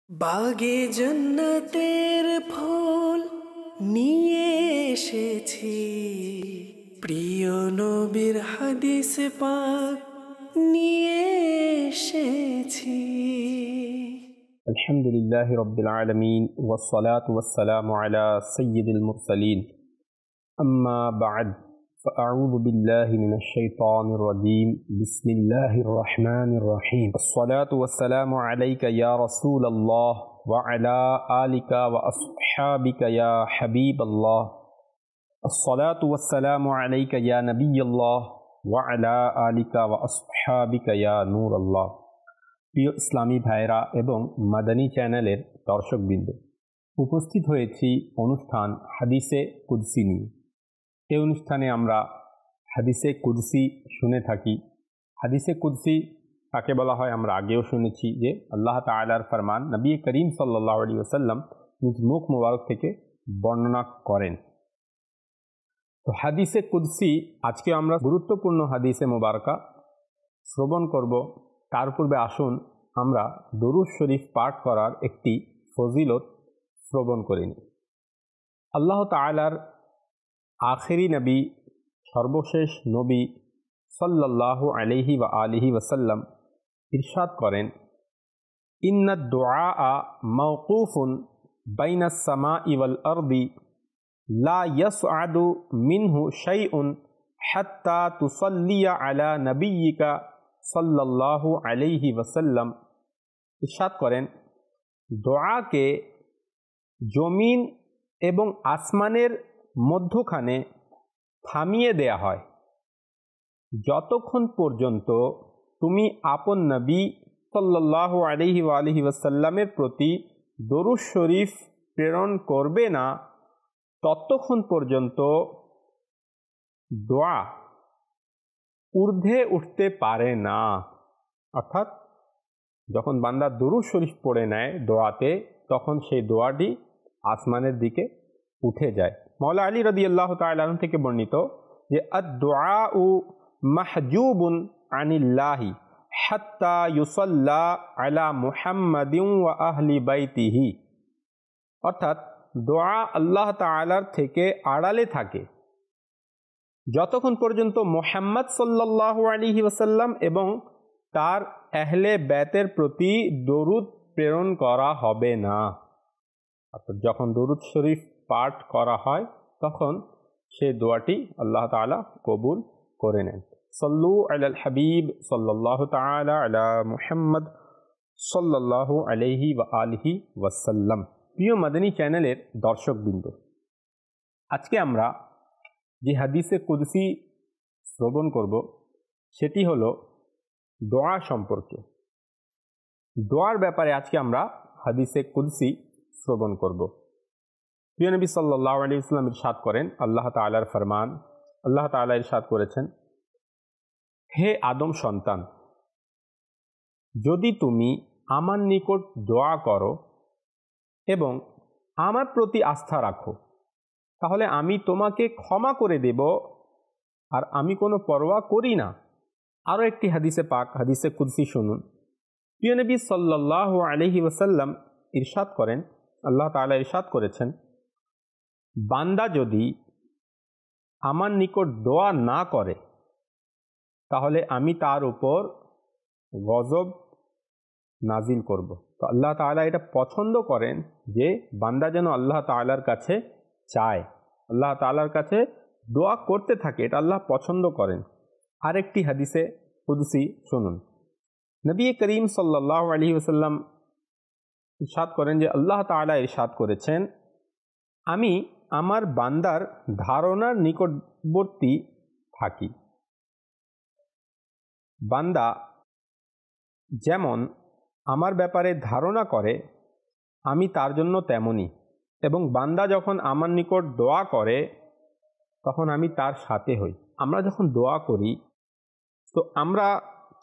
বাগে জন্নতের ফুল নিয়ে এসেছি, প্রিয় নবীর হাদিস পাক নিয়ে এসেছি। আলহামদুলিল্লাহি রাব্বিল আলামিন ওয়াসসালাতু ওয়াসসালামু আলা সাইয়্যিদিল মুরসালিন আম্মা বা'দ فأعوذ بالله من الشيطان الرجيم بسم الله الرحمن الرحيم الصلاة والسلام عليك يا رسول الله وعلى آلك وأصحابك يا حبيب الله الصلاة والسلام عليك يا نبي الله وعلى آلك وأصحابك يا نور الله প্রিয় ইসলামী ভাইরা এবং মাদানী চ্যানেলের দর্শকবৃন্দ, উপস্থিত হয়েছি অনুষ্ঠান হাদিসে কুদসি নিয়ে। এই অনুষ্ঠানে আমরা হাদিসে কুদসি শুনে থাকি। হাদিসে কুদসি কাকে বলা হয় আমরা আগেও শুনেছি যে আল্লাহ তাআলার ফরমান নবী করিম সাল্লাল্লাহু আলাইহি ওয়াসাল্লাম নিজ মুখ মোবারক থেকে বর্ণনা করেন। তো হাদিসে কুদসি আজকে আমরা গুরুত্বপূর্ণ হাদিসে মোবারকা শ্রবণ করব। তার পূর্বে আসুন আমরা দরুদ শরীফ পাঠ করার একটি ফজিলত শ্রবণ করে নিই। আল্লাহ তাআলার আখেরি নবী, সর্বশেষ নবী সাল্লাল্লাহু আলাইহি ওয়া আলিহি ওয়াসাল্লাম ইরশাদ করেন, ইন্নাদ দুআআ মাওকুফুন বাইনাস সামাই ওয়াল আরদি লা ইয়াসআদু মিনহু শাইউন হাত্তা তুসাল্লিয়া আলা নাবিয়্যিকা সাল্লাল্লাহু আলাইহি ওয়াসাল্লাম। ইরশাদ করেন, দোয়াকে জমিন এবং আসমানের মধ্যখানে থামিয়ে দেয়া হয় যতক্ষণ পর্যন্ত তুমি আপন নবী সাল্লাল্লাহু আলাইহি ওয়া আলিহি ওয়াসাল্লামের প্রতি দরুদ শরীফ প্রেরণ করবে না, ততক্ষণ পর্যন্ত দোয়া ঊর্ধ্বে উঠতে পারে না। অর্থাৎ যখন বান্দা দরুদ শরীফ পড়ে নেয় দোয়াতে, তখন সেই দোয়াটি আসমানের দিকে উঠে যায়। মাওলা আলী রাদিয়াল্লাহু তাআলা আনহু থেকে বর্ণিত যে আদ-দুআউ মাহজুবুন আনিল্লাহি হাত্তা ইউসাল্লা আলা মুহাম্মাদিন ওয়া আহলি বাইতিহি। অর্থাৎ দোয়া আল্লাহ তাআলার থেকে আড়ালে থাকে যতক্ষণ পর্যন্ত মুহাম্মদ সাল্লাল্লাহু আলাইহি ওয়াসাল্লাম এবং তার আহলে বাইতের প্রতি দরুদ প্রেরণ করা হবে না। অর্থাৎ যখন দরুদ শরীফ পাঠ করা হয় তখন সেই দোয়াটি আল্লাহ তাআলা কবুল করে নেন। সাল্লু আলাল হাবিব সাল্লাল্লাহু তাআলা আলা মুহাম্মদ সাল্লাল্লাহু আলাইহি ওয়া আলিহি ওয়াসাল্লাম। প্রিয় মাদানী চ্যানেলের দর্শকবৃন্দ, আজকে আমরা যে হাদিসে কুদসি শ্রবণ করব সেটি হলো দোয়া সম্পর্কে। দোয়ার ব্যাপারে আজকে আমরা হাদিসে কুদসি শ্রবণ করব। প্রিয় নবী সাল্লাল্লাহু আলাইহি ওয়াসাল্লাম ইরশাদ করেন, আল্লাহ তাআলার ফরমান, আল্লাহ তাআলা ইরশাদ করেছেন, হে আদম সন্তান, যদি তুমি আমার নিকট দোয়া করো এবং আমার প্রতি আস্থা রাখো, তাহলে আমি তোমাকে ক্ষমা করে দেব, আর আমি কোনো পরোয়া করি না। আরও একটি হাদিসে পাক, হাদিসে কুদসি শুনুন। প্রিয় নবী সাল্লাল্লাহু আলাইহি ওয়াসাল্লাম ইরশাদ করেন, আল্লাহ তাআলা ইরশাদ করেছেন, বান্দা যদি আমার নিকট দোয়া না করে তাহলে আমি তার উপর গজব নাজিল করব। তো আল্লাহ তাআলা এটা পছন্দ করেন যে বান্দা যেন আল্লাহ তাআলার কাছে চায়, আল্লাহ তাআলার কাছে দোয়া করতে থাকে, এটা আল্লাহ পছন্দ করেন। আরেকটি হাদিসে কুদসি শুনুন। নবী করিম সাল্লাল্লাহু আলাইহি ওয়াসাল্লাম ইরশাদ করেন যে আল্লাহ তাআলা ইরশাদ করেছেন, আমি আমার বান্দার ধারণার নিকটবর্তী থাকি। বান্দা যেমন আমার ব্যাপারে ধারণা করে আমি তার জন্য তেমনই, এবং বান্দা যখন আমার নিকট দোয়া করে তখন আমি তার সাথে হই। আমরা যখন দোয়া করি তো আমরা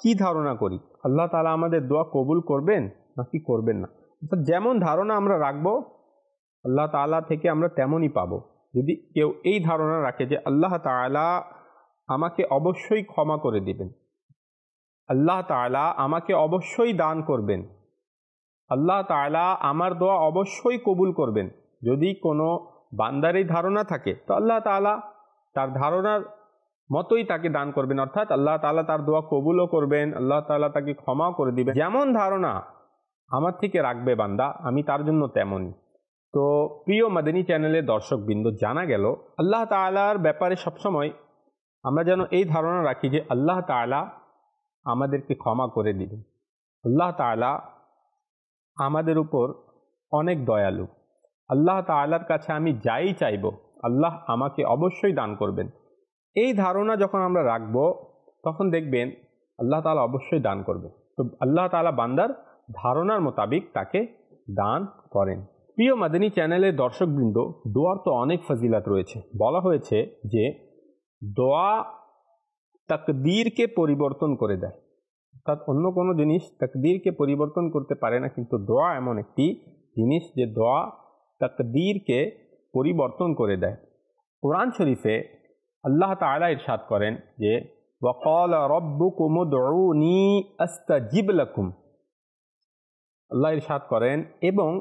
কি ধারণা করি, আল্লাহ তাআলা আমাদের দোয়া কবুল করবেন নাকি করবেন না। অর্থাৎ যেমন ধারণা আমরা রাখবো আল্লাহ তাআলা থেকে আমরা তেমনই পাবো। যদি কেউ এই ধারণা রাখে যে আল্লাহ তাআলা আমাকে অবশ্যই ক্ষমা করে দিবেন, আল্লাহ তাআলা আমাকে অবশ্যই দান করবেন, আল্লাহ তাআলা আমার দোয়া অবশ্যই কবুল করবেন। যদি কোনো বান্দার এই ধারণা থাকে তো আল্লাহ তাআলা তার ধারণার মতোই তাকে দান করবেন, অর্থাৎ আল্লাহ তাআলা তার দোয়া কবুলও করবেন, আল্লাহ তাআলা তাকে ক্ষমাও করে দিবেন। যেমন ধারণা আমার থেকে রাখবে বান্দা, আমি তার জন্য তেমনই। তো প্রিয় মাদানী চ্যানেলের দর্শকবৃন্দ, জানা গেল আল্লাহ তাআলার ব্যাপারে সবসময় আমরা যেন এই ধারণা রাখি যে আল্লাহ তাআলা আমাদেরকে ক্ষমা করে দিবেন। আল্লাহ তাআলা আমাদের উপর অনেক দয়ালু। আল্লাহ তাআলার কাছে আমি যাই চাইব আল্লাহ আমাকে অবশ্যই দান করবেন। এই ধারণা যখন আমরা রাখব তখন দেখবেন আল্লাহ তাআলা অবশ্যই দান করবেন। তো আল্লাহ তাআলা বান্দার ধারণার মোতাবিক তাকে দান করেন। প্রিয় মাদানী চ্যানেলের দর্শকবৃন্দ, দোয়ার তো অনেক ফজিলত রয়েছে। বলা হয়েছে যে দোয়া তাকদীরকে পরিবর্তন করে দেয়, অর্থাৎ অন্য কোনো জিনিস তাকদীরকে পরিবর্তন করতে পারে না, কিন্তু দোয়া এমন একটি জিনিস যে দোয়া তাকদীরকে পরিবর্তন করে দেয়। কোরআন শরীফে আল্লাহ তাআলা ইরশাদ করেন যে ওয়াকালা রাব্বুকুম উদউনি আস্তাজিব লাকুম। আল্লাহ ইরশাদ করেন এবং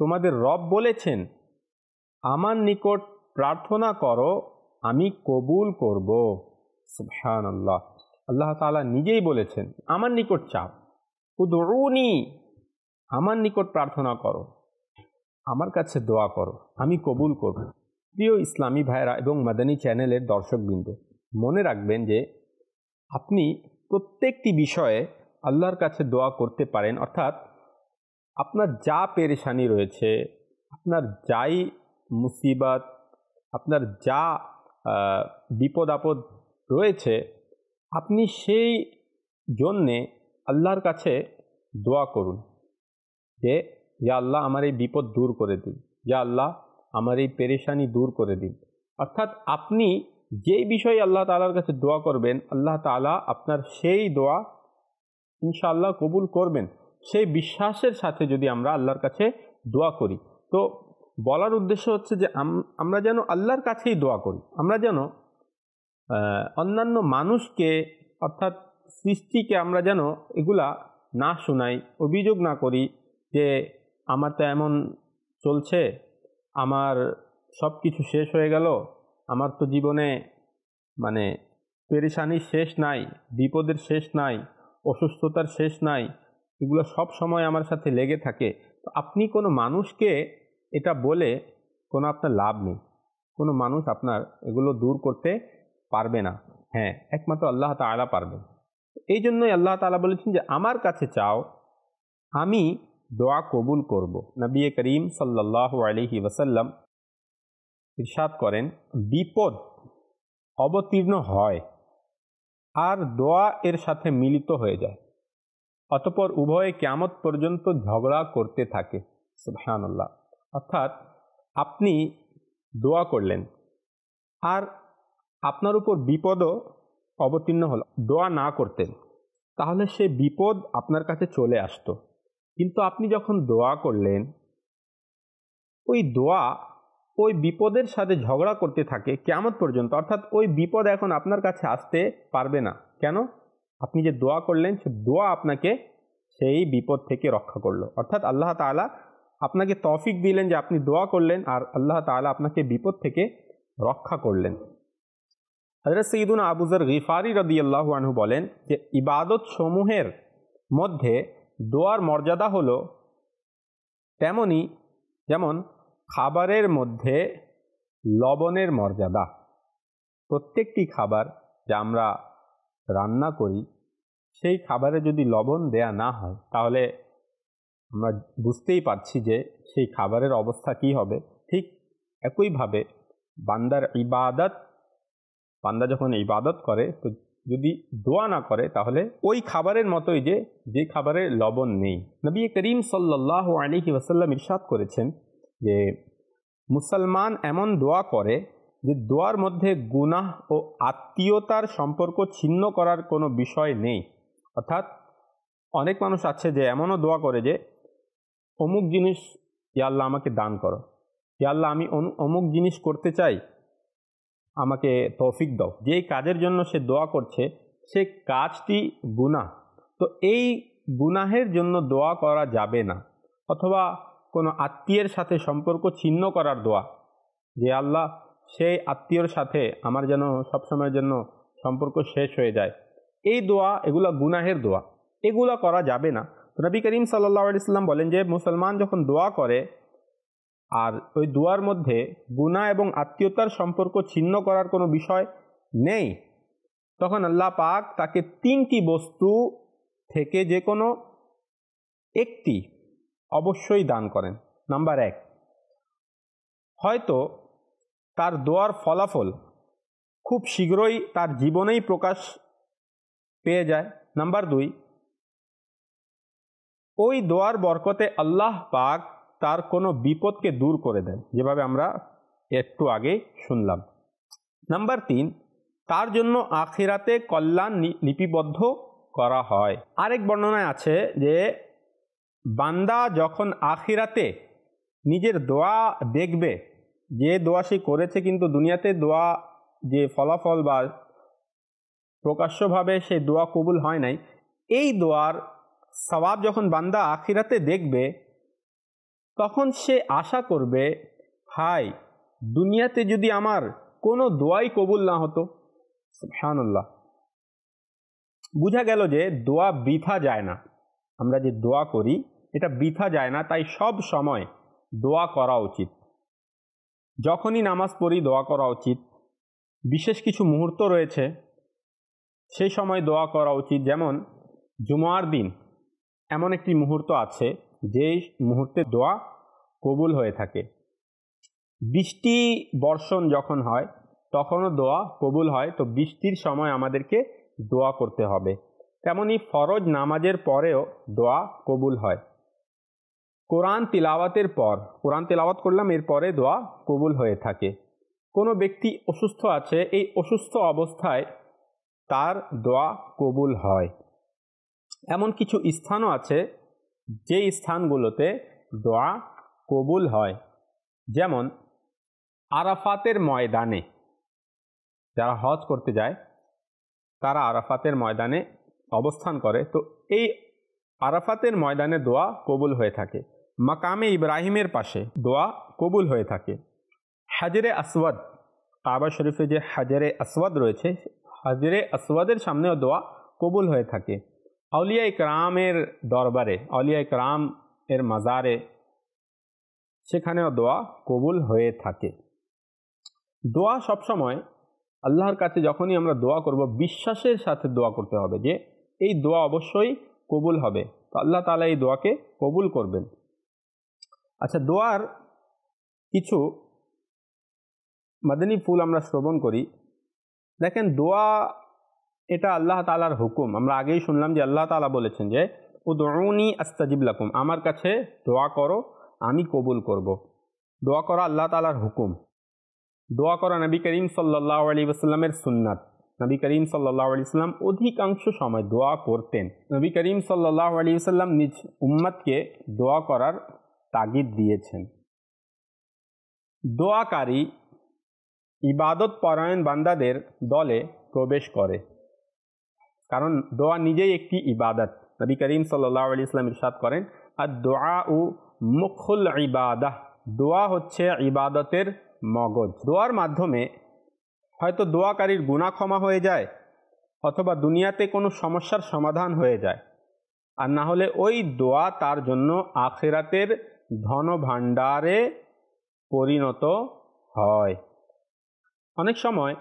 তোমাদের রব বলেছেন আমার নিকট প্রার্থনা করো আমি কবুল করব। সুবহানাল্লাহ, আল্লাহ তাআলা নিজেই বলেছেন আমার নিকট চাও, উদউনি, আমার নিকট প্রার্থনা করো, আমার কাছে দোয়া করো, আমি কবুল করব। প্রিয় ইসলামী ভাইরা এবং মাদানী চ্যানেলের দর্শকবৃন্দ, মনে রাখবেন যে আপনি প্রত্যেকটি বিষয়ে আল্লাহর কাছে দোয়া করতে পারেন, অর্থাৎ আপনার যা পেরেশানি রয়েছে, আপনার যাই মুসিবত, আপনার যা বিপদ আপদ রয়েছে, আপনি সেই জন্যে আল্লাহর কাছে দোয়া করুন যে ইয়া আল্লাহ আমার এই বিপদ দূর করে দিন, ইয়া আল্লাহ আমার এই পেরেশানি দূর করে দিন। অর্থাৎ আপনি যেই বিষয়ে আল্লাহ তাআলার কাছে দোয়া করবেন আল্লাহ তাআলা আপনার সেই দোয়া ইনশাআল্লাহ কবুল করবেন। সেই বিশ্বাসের সাথে যদি আমরা আল্লাহর কাছে দোয়া করি, তো বলার উদ্দেশ্য হচ্ছে যে আমরা যেন আল্লাহর কাছেই দোয়া করি, আমরা যেন অন্যান্য মানুষকে অর্থাৎ সৃষ্টিকে আমরা যেন এগুলা না শোনাই, অভিযোগ না করি যে আমার তো এমন চলছে, আমার সব কিছু শেষ হয়ে গেল, আমার তো জীবনে মানে পেরেশানির শেষ নাই, বিপদের শেষ নাই, অসুস্থতার শেষ নাই, এগুলো সব সময় আমার সাথে লেগে থাকে। তো আপনি কোনো মানুষকে এটা বলে কোনো আপনার লাভ নেই, কোনো মানুষ আপনার এগুলো দূর করতে পারবে না। হ্যাঁ, একমাত্র আল্লাহ তাআলা পারবেন। এই জন্যই আল্লাহ তাআলা বলেছেন যে আমার কাছে চাও আমি দোয়া কবুল করব। নবী করিম সাল্লাল্লাহু আলাইহি ওয়াসাল্লাম ইরশাদ করেন বিপদ অবতীর্ণ হয় আর দোয়া এর সাথে মিলিত হয়ে যায়, অতঃপর উভয়ে কিয়ামত পর্যন্ত ঝগড়া করতে থাকে। সুবহানাল্লাহ, অর্থাৎ আপনি দোয়া করলেন আর আপনার উপর বিপদও অবতীর্ণ হলো, দোয়া না করতেন তাহলে সে বিপদ আপনার কাছে চলে আসতো, কিন্তু আপনি যখন দোয়া করলেন ওই দোয়া ওই বিপদের সাথে ঝগড়া করতে থাকে কিয়ামত পর্যন্ত, অর্থাৎ ওই বিপদ এখন আপনার কাছে আসতে পারবে না। কেন? আপনি যে দোয়া করলেন সে দোয়া আপনাকে সেই বিপদ থেকে রক্ষা করলো, অর্থাৎ আল্লাহ তাআলা আপনাকে তৌফিক দিলেন যে আপনি দোয়া করলেন আর আল্লাহ তাআলা আপনাকে বিপদ থেকে রক্ষা করলেন। হযরত সাইয়্যিদুনা আবু যর গিফারি রাদিয়াল্লাহু আনহু বলেন যে ইবাদত সমূহের মধ্যে দোয়ার মর্যাদা হলো তেমনি যেমন খাবারের মধ্যে লবণের মর্যাদা। প্রত্যেকটি খাবার যা আমরা রান্না করি সেই খাবারে যদি লবণ দেয়া না হয় তাহলে আমরা বুঝতেই পারছি যে সেই খাবারের অবস্থা কি হবে। ঠিক একইভাবে বান্দার ইবাদত, বান্দা যখন ইবাদত করে তো যদি দোয়া না করে তাহলে ওই খাবারের মতোই যে খাবারে লবণ নেই। নবী করিম সাল্লাল্লাহু আলাইহি ওয়াসাল্লাম ইরশাদ করেছেন যে মুসলমান এমন দোয়া করে যে দোয়ার মধ্যে গুনাহ ও আত্মীয়তার সম্পর্ক ছিন্ন করার কোনো বিষয় নেই। অর্থাৎ অনেক মানুষ আছে যে এমনও দোয়া করে যে অমুক জিনিস ইয়া আল্লাহ আমাকে দান করো, ইয়া আল্লাহ আমি অমুক জিনিস করতে চাই, আমাকে তৌফিক দাও। যেই কাজের জন্য সে দোয়া করছে সে কাজটি গুনাহ। তো এই গুনাহের জন্য দোয়া করা যাবে না, অথবা কোনো আত্মীয়ের সাথে সম্পর্ক ছিন্ন করার দোয়া, যে আল্লাহ সেই আত্মীয়র সাথে আমার যেন সবসময়ের জন্য সম্পর্ক শেষ হয়ে যায়, এই দোয়া, এগুলা গুনাহের দোয়া, এগুলা করা যাবে না। নবী করিম সাল্লাল্লাহু আলাইহি সাল্লাম বলেন যে মুসলমান যখন দোয়া করে আর ওই দোয়ার মধ্যে গুনাহ এবং আত্মীয়তার সম্পর্ক ছিন্ন করার কোনো বিষয় নেই, তখন আল্লাহ পাক তাকে 3টি বস্তু থেকে যে কোনো একটি অবশ্যই দান করেন। নাম্বার 1, হয়তো তার দোয়ার ফলাফল খুব শীঘ্রই তার জীবনেই প্রকাশ পেয়ে যায়। নাম্বার 2, ওই দোয়ার বরকতে আল্লাহ পাক তার কোনো বিপদকে দূর করে দেন, যেভাবে আমরা একটু আগে শুনলাম। নাম্বার 3, তার জন্য আখিরাতে কল্যাণ লিপিবদ্ধ করা হয়। আরেক বর্ণনায় আছে যে বান্দা যখন আখিরাতে নিজের দোয়া দেখবে, যে দোয়া সে করেছে কিন্তু দুনিয়াতে দোয়া যে ফলাফল বা প্রকাশ্যভাবে সে দোয়া কবুল হয় নাই, এই দোয়ার সওয়াব যখন বান্দা আখিরাতে দেখবে, তখন সে আশা করবে, হায় দুনিয়াতে যদি আমার কোনো দোয়াই কবুল না হতো। সুবহানাল্লাহ। বোঝা গেল যে দোয়া বৃথা যায় না, আমরা যে দোয়া করি এটা বৃথা যায় না, তাই সব সময় দোয়া করা উচিত। যখনই নামাজ পড়ি দোয়া করা উচিত। বিশেষ কিছু মুহূর্ত রয়েছে সেই সময় দোয়া করা উচিত, যেমন জুমার দিন এমন একটি মুহূর্ত আছে যেই মুহূর্তে দোয়া কবুল হয়ে থাকে। বৃষ্টি বর্ষণ যখন হয় তখনও দোয়া কবুল হয়, তো বৃষ্টির সময় আমাদেরকে দোয়া করতে হবে। তেমনি ফরজ নামাজের পরেও দোয়া কবুল হয়। কোরআন তিলাওয়াতের পর, কোরআন তিলাওয়াত করলাম, এরপরে দোয়া কবুল হয়ে থাকে। কোনো ব্যক্তি অসুস্থ আছে, এই অসুস্থ অবস্থায় তার দোয়া কবুল হয়। এমন কিছু স্থানও আছে যে স্থানগুলোতে দোয়া কবুল হয়, যেমন আরাফাতের ময়দানে। যারা হজ করতে যায় তারা আরাফাতের ময়দানে অবস্থান করে, তো এই আরাফাতের ময়দানে দোয়া কবুল হয়ে থাকে। মাকামে ইব্রাহিমের পাশে দোয়া কবুল হয়ে থাকে। হাজরে আসওয়াদ, কাবা শরীফে যে হাজরে আসওয়াদ রয়েছে, হাজরে আসওয়াদের সামনেও দোয়া কবুল হয়ে থাকে। আউলিয়া ইকরামের দরবারে, আউলিয়া ইকরাম এর মাজারে, সেখানেও দোয়া কবুল হয়ে থাকে। দোয়া সবসময় আল্লাহর কাছে যখনই আমরা দোয়া করব, বিশ্বাসের সাথে দোয়া করতে হবে যে এই দোয়া অবশ্যই কবুল হবে, তো আল্লাহ তাআলা এই দোয়াকে কবুল করবেন। আচ্ছা, দোয়ার কিছু মাদানী ফুল আমরা শ্রবণ করি। দেখেন, দোয়া এটা আল্লাহ তাআলার হুকুম। আমরা আগেই শুনলাম যে আল্লাহ তাআলা বলেছেন যে উদউনি আস্তাজিব লাকুম, আমার কাছে দোয়া করো আমি কবুল করব। দোয়া করা আল্লাহ তাআলার হুকুম। দোয়া করা নবী করিম সাল্লাল্লাহু আলাইহি ওয়াসাল্লামের সুন্নাত। নবী করিম সাল্লাল্লাহু আলাইহি ওয়াসাল্লাম অধিকাংশ সময় দোয়া করতেন। নবী করিম সাল্লাল্লাহু আলাইহি ওয়াসাল্লাম নিজ উম্মতকে দোয়া করার তাগিদ দিয়েছেন। দোয়াকারী ইবাদত পরায়ণ বান্দাদের দলে প্রবেশ করে, কারণ দোয়া নিজেই একটি ইবাদত। নবী করিম সাল্লাল্লাহু আলাইহি ওয়াসাল্লাম ইরশাদ করেন, আদ-দুআউ মুখুল ইবাদাহ, দোয়া হচ্ছে ইবাদতের মগজ। দোয়ার মাধ্যমে হয়তো দোয়াকারীর গুনাহ ক্ষমা হয়ে যায়, অথবা দুনিয়াতে কোনো সমস্যার সমাধান হয়ে যায়, আর না হলে ওই দোয়া তার জন্য আখিরাতের ধন ভাণ্ডারে পরিণত হয়। অনেক সময়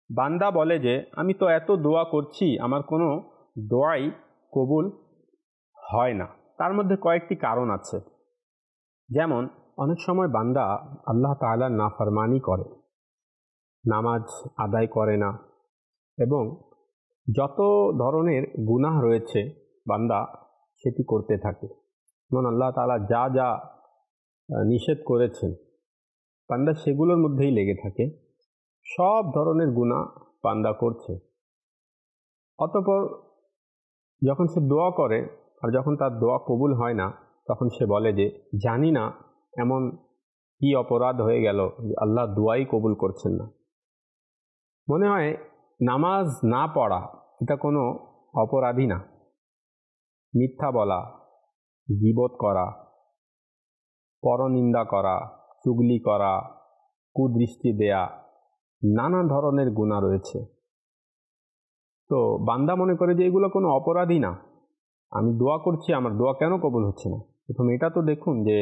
বান্দা বলে যে আমি তো এত দোয়া করছি, আমার কোনো দোয়াই কবুল হয় না। তার মধ্যে কয়েকটি কারণ আছে। যেমন অনেক সময় বান্দা আল্লাহ তাআলার নাফরমানি করে, নামাজ আদায় করে না, এবং যত ধরনের গুনাহ রয়েছে বান্দা সেটি করতে থাকে। যেমন আল্লাহ তাআলা যা যা নিষেধ করেছেন বান্দা সেগুলোর মধ্যেই লেগে থাকে, সব ধরনের গুনাহ বান্দা করছে। অতঃপর যখন সে দোয়া করে আর যখন তার দোয়া কবুল হয় না, তখন সে বলে যে জানি না এমন কি অপরাধ হয়ে গেল যে আল্লাহ দোয়াই কবুল করছেন না। মনে হয় নামাজ না পড়া এটা কোনো অপরাধী না, মিথ্যা বলা, গীবত করা, পরনিন্দা করা, চুগলি করা, কুদৃষ্টি দেয়া, নানা ধরনের গুনাহ রয়েছে। তো বান্দা মনে করে যে এগুলো কোনো অপরাধী না, আমি দোয়া করছি, আমার দোয়া কেন কবুল হচ্ছে না? প্রথম এটা তো দেখুন যে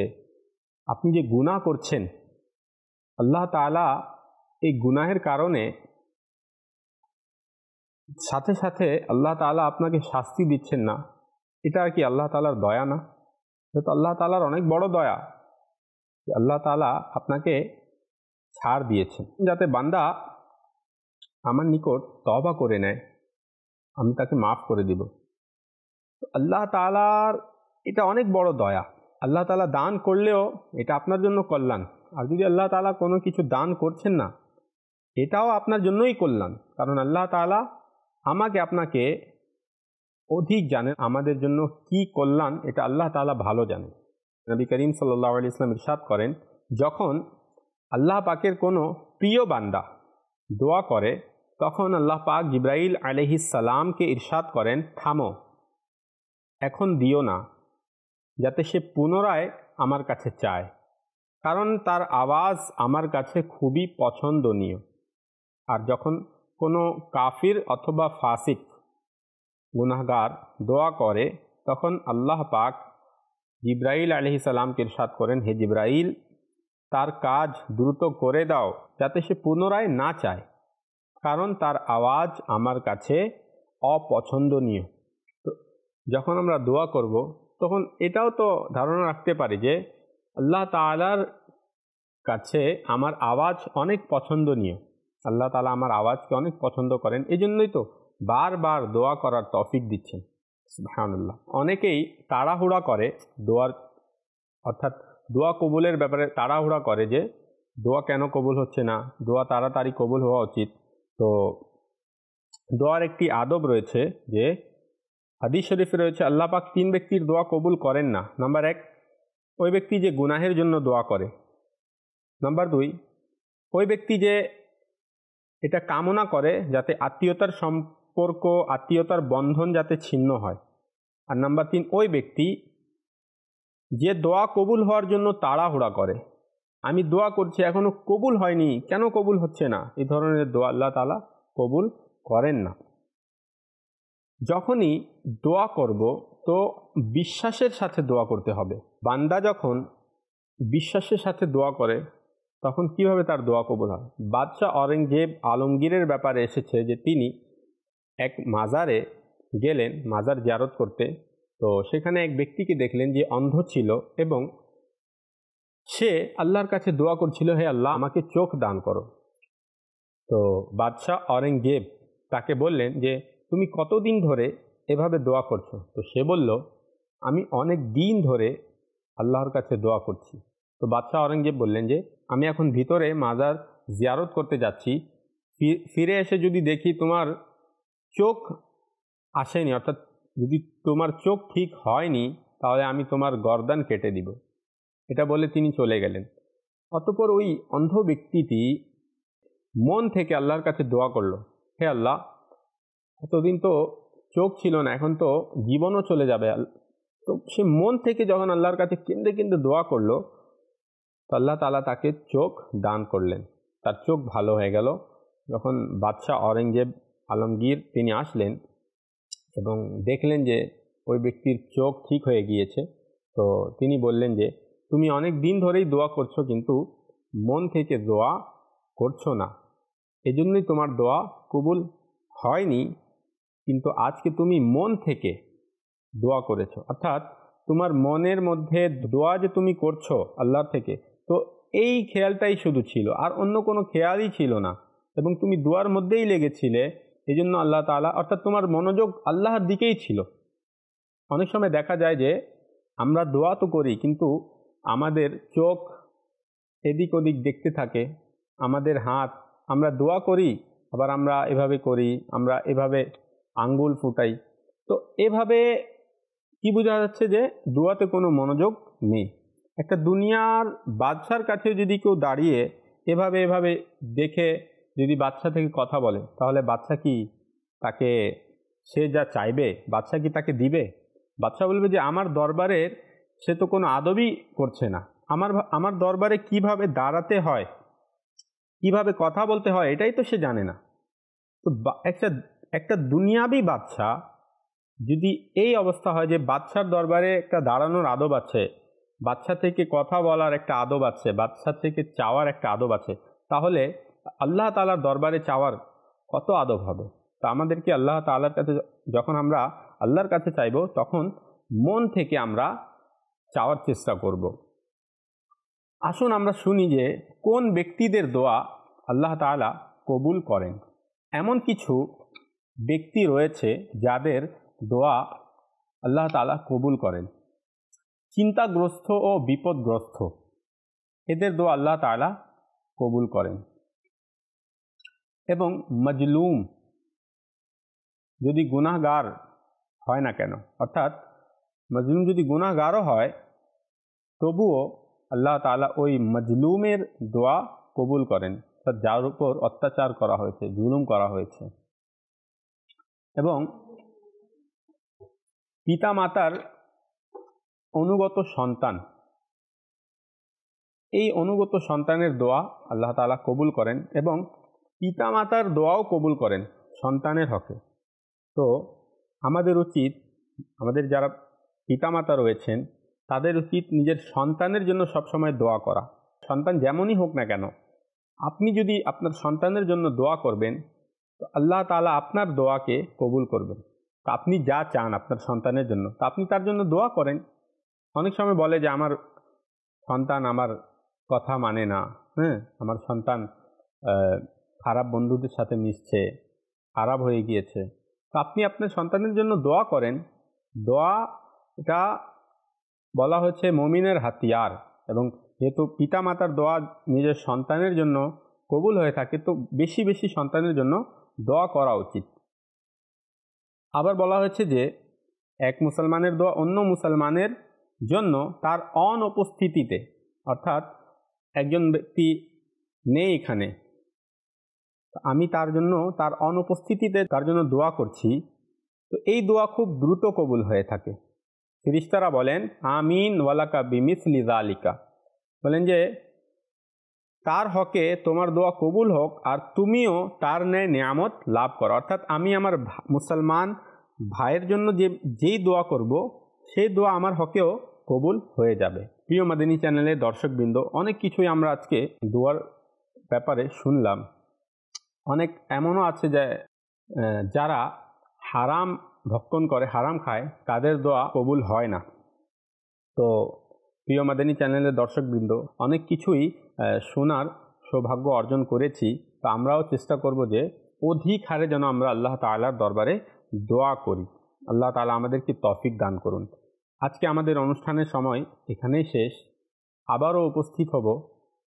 আপনি যে গুনাহ করছেন, আল্লাহ তাআলা এই গুনাহের কারণে সাথে সাথে আল্লাহ তাআলা আপনাকে শাস্তি দিচ্ছেন না, এটা কি আল্লাহ তাআলার দয়া না? এটা তো আল্লাহ তাআলার অনেক বড় দয়া। আল্লাহ তাআলা আপনাকে ছাড় দিয়েছেন যাতে বান্দা আমার নিকট তওবা করে নেয়, আমি তাকে মাফ করে দিব। আল্লাহ তাআলার এটা অনেক বড় দয়া। আল্লাহ তাআলা দান করলেও এটা আপনার জন্য কল্যাণ, আর যদি আল্লাহ তাআলা কোনো কিছু দান করছেন না, এটাও আপনার জন্যই কল্যাণ। কারণ আল্লাহ তাআলা আমাকে আপনাকে অধিক জানেন, আমাদের জন্য কি কল্যাণ এটা আল্লাহ তাআলা ভালো জানেন। নবী করিম সাল্লাল্লাহু আলাইহি ওয়াসাল্লাম ইরশাদ করেন, যখন আল্লাহ পাকের কোনো প্রিয় বান্দা দোয়া করে, তখন আল্লাহ পাক জিবরাইল আলাইহিস সালামকে ইরশাদ করেন, থামো, এখন দিও না, যাতে সে পুনরায় আমার কাছে চায়, কারণ তার আওয়াজ আমার কাছে খুবই পছন্দনীয়। আর যখন কোনো কাফির অথবা ফাসিক গুনাহগার দোয়া করে, তখন আল্লাহ পাক জিবরাইল আলাইহিস সালামকে ইরশাদ করেন, হে জিবরাইল, তার কাজ দ্রুত করে দাও যাতে সে পুনরায় না চায়, কারণ তার আওয়াজ আমার কাছে অপছন্দনীয়। তো যখন আমরা দোয়া করব, তখন এটাও তো ধারণা রাখতে পারি যে আল্লাহ তাআলার কাছে আমার আওয়াজ অনেক পছন্দনীয়, আল্লাহ তাআলা আমার আওয়াজকে অনেক পছন্দ করেন, এই জন্যই তো বারবার দোয়া করার তৌফিক দিচ্ছেন। সুবহানাল্লাহ। অনেকেই তাড়াহুড়া করে দোয়ার, অর্থাৎ দোয়া কবুলের ব্যাপারে তাড়াহুড়া করে যে দোয়া কেন কবুল হচ্ছে না, দোয়া তাড়াতাড়ি কবুল হওয়া উচিত। তো দোয়ার একটি আদব রয়েছে, যে হাদিস শরীফে রয়েছে আল্লাহ পাক 3 ব্যক্তির দোয়া কবুল করেন না। নাম্বার 1, ওই ব্যক্তি যে গুনাহের জন্য দোয়া করে। নাম্বার 2, ওই ব্যক্তি যে এটা কামনা করে যাতে আত্মীয়তার সম্পর্ক, আত্মীয়তার বন্ধন যাতে ছিন্ন হয়। আর নাম্বার 3, ওই ব্যক্তি যে দোয়া কবুল হওয়ার জন্য তাড়াহুড়া করে, আমি দোয়া করছি এখনো কবুল হয়নি, কেন কবুল হচ্ছে না, এই ধরনের দোয়া আল্লাহ তাআলা কবুল করেন না। যখনই দোয়া করব তো বিশ্বাসের সাথে দোয়া করতে হবে। বান্দা যখন বিশ্বাসের সাথে দোয়া করে, তখন কিভাবে তার দোয়া কবুল হয়? বাদশাহ অরঙ্গজেব আলমগীরের ব্যাপারে এসেছে যে তিনি এক মাজারে গেলেন মাজার জিয়ারত করতে। তো সেখানে এক ব্যক্তিকে দেখলেন যে অন্ধ ছিল এবং সে আল্লাহর কাছে দোয়া করছিল, হে আল্লাহ, আমাকে চোখ দান করো। তো বাদশাহ অরঙ্গজেব তাকে বললেন যে তুমি কতদিন ধরে এভাবে দোয়া করছো? তো সে বলল, আমি অনেক দিন ধরে আল্লাহর কাছে দোয়া করছি। তো বাদশাহ অরঙ্গজেব বললেন যে আমি এখন ভিতরে মাজার জিয়ারত করতে যাচ্ছি, ফিরে এসে যদি দেখি তোমার চোখ আসেনি, অর্থাৎ যদি তোমার চোখ ঠিক হয়নি, তাহলে আমি তোমার গর্দান কেটে দিব। এটা বলে তিনি চলে গেলেন। অতঃপর ওই অন্ধ ব্যক্তিটি মন থেকে আল্লাহর কাছে দোয়া করলো, হে আল্লাহ, এতদিন তো চোখ ছিল না, এখন তো জীবনও চলে যাবে। তো সে মন থেকে যখন আল্লাহর কাছে কেঁদে কেঁদে দোয়া করলো, তো আল্লাহ তাআলা তাকে চোখ দান করলেন, তার চোখ ভালো হয়ে গেল। যখন বাদশাহ অরঙ্গজেব আলমগীর তিনি আসলেন এবং দেখলেন যে ওই ব্যক্তির চোখ ঠিক হয়ে গিয়েছে, তো তিনি বললেন যে তুমি অনেক দিন ধরেই দোয়া করছো, কিন্তু মন থেকে দোয়া করছো না, এজন্যই তোমার দোয়া কবুল হয়নি। কিন্তু আজকে তুমি মন থেকে দোয়া করেছো, অর্থাৎ তোমার মনের মধ্যে দোয়া যে তুমি করছো আল্লাহর থেকে, তো এই খেয়ালটাই শুধু ছিল, আর অন্য কোনো খেয়ালই ছিল না, এবং তুমি দোয়ার মধ্যেই লেগেছিলে, এই জন্য আল্লাহ তাআলা, অর্থাৎ তোমার মনোযোগ আল্লাহর দিকেই ছিল। অনেক সময় দেখা যায় যে আমরা দোয়া তো করি, কিন্তু আমাদের চোখ এদিক ওদিক দেখতে থাকে, আমাদের হাত, আমরা দোয়া করি আবার আমরা এভাবে করি, আমরা এভাবে আঙ্গুল ফুটাই। তো এভাবে কি বোঝা যাচ্ছে যে দোয়াতে কোনো মনোযোগ নেই। একটা দুনিয়ার বাদশার কাছে যদি কেউ দাঁড়িয়ে এভাবে এভাবে দেখে যদি বাদশা থেকে কথা বলে, তাহলে বাদশা কি তাকে, সে যা চাইবে বাদশা কি তাকে দিবে? বাদশাহ বলবে যে আমার দরবারের সে তো কোনো আদবই করছে না, আমার দরবারে কিভাবে দাঁড়াতে হয়, কিভাবে কথা বলতে হয় এটাই তো সে জানে না। তো একটা দুনিয়াবি বাদশাহ যদি এই অবস্থা হয় যে বাদশার দরবারে একটা দাঁড়ানোর আদব আছে, বাদশা থেকে কথা বলার একটা আদব আছে, বাদশা থেকে চাওয়ার একটা আদব আছে, তাহলে আল্লাহ তাআলার দরবারে চাওয়ার কত আদব হবে। তা আমাদেরকে আল্লাহ তাআলার কাছে যখন আমরা আল্লাহর কাছে চাইব তখন মন থেকে আমরা চাওয়ার চেষ্টা করব। আসুন আমরা শুনি যে কোন ব্যক্তিদের দোয়া আল্লাহ তাআলা কবুল করেন। এমন কিছু ব্যক্তি রয়েছে যাদের দোয়া আল্লাহ তাআলা কবুল করেন। চিন্তাগ্রস্ত ও বিপদগ্রস্ত এদের দোয়া আল্লাহ তাআলা কবুল করেন। এবং মজলুম যদি গুনাহগার হয় না কেন, অর্থাৎ মজলুম যদি গুনাহগারও হয় তবুও আল্লাহ তাআলা ওই মজলুমের দোয়া কবুল করেন, যার উপর অত্যাচার করা হয়েছে, জুলুম করা হয়েছে। এবং পিতা মাতার অনুগত সন্তান, এই অনুগত সন্তানের দোয়া আল্লাহ তাআলা কবুল করেন এবং পিতা মাতার দোয়াও কবুল করেন সন্তানের হকে। তো আমাদের উচিত, আমাদের যারা পিতামাতা রয়েছেন তাদের উচিত নিজের সন্তানের জন্য সবসময় দোয়া করা। সন্তান যেমনই হোক না কেন, আপনি যদি আপনার সন্তানের জন্য দোয়া করবেন তো আল্লাহ তাআলা আপনার দোয়াকে কবুল করবেন। তো আপনি যা চান আপনার সন্তানের জন্য তা আপনি তার জন্য দোয়া করেন। অনেক সময় বলে যে আমার সন্তান আমার কথা মানে না, আমার সন্তান খারাপ বন্ধুদের সাথে মিশছে, খারাপ হয়ে গিয়েছে। তো আপনি আপনার সন্তানের জন্য দোয়া করেন। দোয়া এটা বলা হচ্ছে মুমিনের হাতিয়ার, এবং যেহেতু পিতা মাতার দোয়া নিজের সন্তানের জন্য কবুল হয়ে থাকে তো বেশি বেশি সন্তানের জন্য দোয়া করা উচিত। আবার বলা হয়েছে যে এক মুসলমানের দোয়া অন্য মুসলমানের জন্য তার অনুপস্থিতিতে, অর্থাৎ একজন ব্যক্তি নেই এখানে, আমি তার জন্য তার অনুপস্থিতিতে তার জন্য দোয়া করছি, তো এই দোয়া খুব দ্রুত কবুল হয়ে থাকে। ফেরেশতারা বলেন আমিন ওয়ালাকা বিমিসলি যালিকা, বলেন যে তার হকে তোমার দোয়া কবুল হোক আর তুমিও তার ন্যায় নিয়ামত লাভ করো। অর্থাৎ আমি আমার মুসলমান ভাইয়ের জন্য যেই দোয়া করব সেই দোয়া আমার হকেও কবুল হয়ে যাবে। প্রিয় মাদানী চ্যানেলের দর্শকবৃন্দ, অনেক কিছুই আমরা আজকে দোয়ার ব্যাপারে শুনলাম। অনেক এমনও আছে যে যারা হারাম ভক্ষণ করে, হারাম খায়, তাদের দোয়া কবুল হয় না। তো প্রিয় মাদানী চ্যানেলের দর্শকবৃন্দ, অনেক কিছুই শোনার সৌভাগ্য অর্জন করেছি। তো আমরাও চেষ্টা করব যে অধিক হারে যেন আমরা আল্লাহ তাআলার দরবারে দোয়া করি। আল্লাহ তাআলা আমাদেরকে তৌফিক দান করুন। আজকে আমাদের অনুষ্ঠানের সময় এখানেই শেষ। আবারও উপস্থিত হব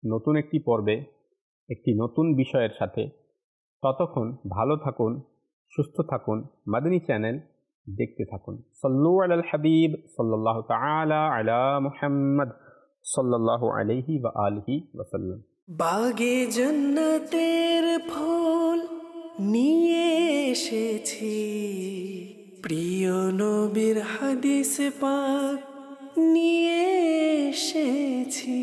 নতুন একটি পর্বে একটি নতুন বিষয়ের সাথে। ততক্ষণ ভালো থাকুন, সুস্থ থাকুন, মাদানী চ্যানেল দেখতে থাকুন। সাল্লু আলাল হাবিব সাল্লাল্লাহু তাআলা আলা মুহাম্মদ সাল্লাল্লাহু আলাইহি ওয়া আলিহি ওয়াসাল্লাম। বাগে জান্নাতের ফুল নিয়ে এসেছি, প্রিয় নবীর হাদিস পাক নিয়ে এসেছি।